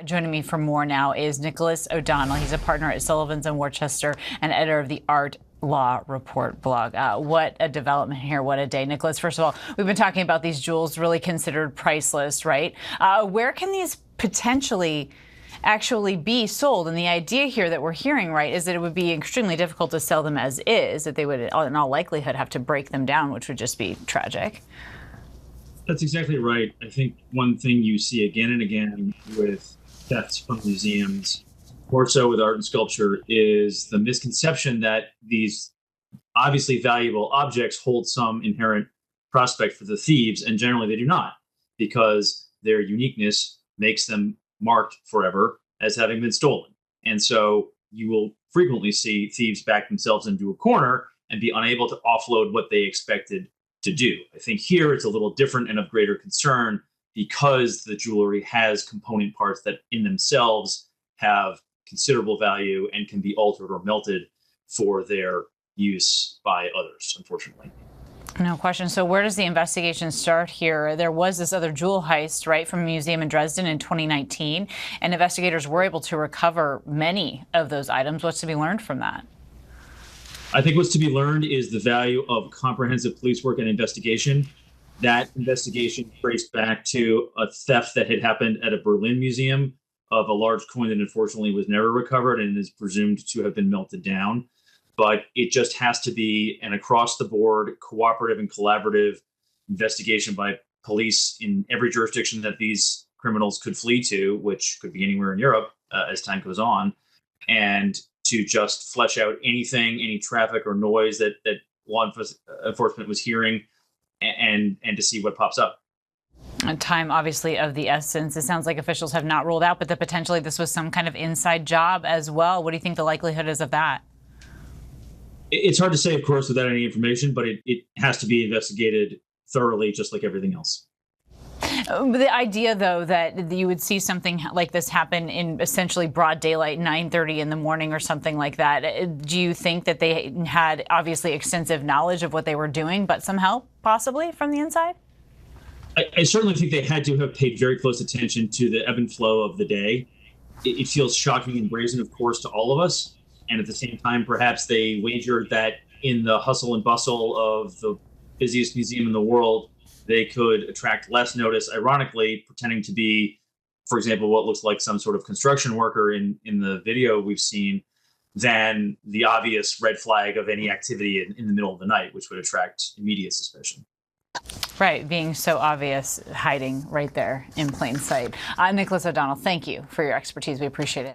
Joining me for more now is Nicholas O'Donnell. He's a partner at Sullivan Worcester and editor of the Art Law Report blog. What a development here. What a day. Nicholas, first of all, we've been talking about these jewels really considered priceless, right? Where can these potentially actually be sold? And the idea here that we're hearing, right, is that it would be extremely difficult to sell them as is, that they would in all likelihood have to break them down, which would just be tragic. That's exactly right. I think one thing you see again and again with thefts from museums, more so with art and sculpture, is the misconception that these obviously valuable objects hold some inherent prospect for the thieves, and generally they do not, because their uniqueness makes them marked forever as having been stolen. And so you will frequently see thieves back themselves into a corner and be unable to offload what they expected to do. I think here it's a little different and of greater concern because the jewelry has component parts that in themselves have considerable value and can be altered or melted for their use by others, unfortunately. No question. So where does the investigation start here? There was this other jewel heist, right, from a museum in Dresden in 2019, and investigators were able to recover many of those items. What's to be learned from that? I think what's to be learned is the value of comprehensive police work and investigation. That investigation traced back to a theft that had happened at a Berlin museum of a large coin that unfortunately was never recovered and is presumed to have been melted down. But it just has to be an across-the-board, cooperative and collaborative investigation by police in every jurisdiction that these criminals could flee to, which could be anywhere in Europe as time goes on, and to just flesh out anything, any traffic or noise that law enforcement was hearing, and to see what pops up. Time, obviously, of the essence. It sounds like officials have not ruled out, but that potentially this was some kind of inside job as well. What do you think the likelihood is of that? It's hard to say, of course, without any information, but it has to be investigated thoroughly, just like everything else. The idea, though, that you would see something like this happen in essentially broad daylight, 9:30 in the morning or something like that, do you think that they had obviously extensive knowledge of what they were doing, but some help possibly from the inside? I certainly think they had to have paid very close attention to the ebb and flow of the day. It feels shocking and brazen, of course, to all of us. And at the same time, perhaps they wagered that in the hustle and bustle of the busiest museum in the world, they could attract less notice, ironically, pretending to be, for example, what looks like some sort of construction worker in the video we've seen, than the obvious red flag of any activity in the middle of the night, which would attract immediate suspicion. Right, being so obvious, hiding right there in plain sight. Nicholas O'Donnell, thank you for your expertise. We appreciate it.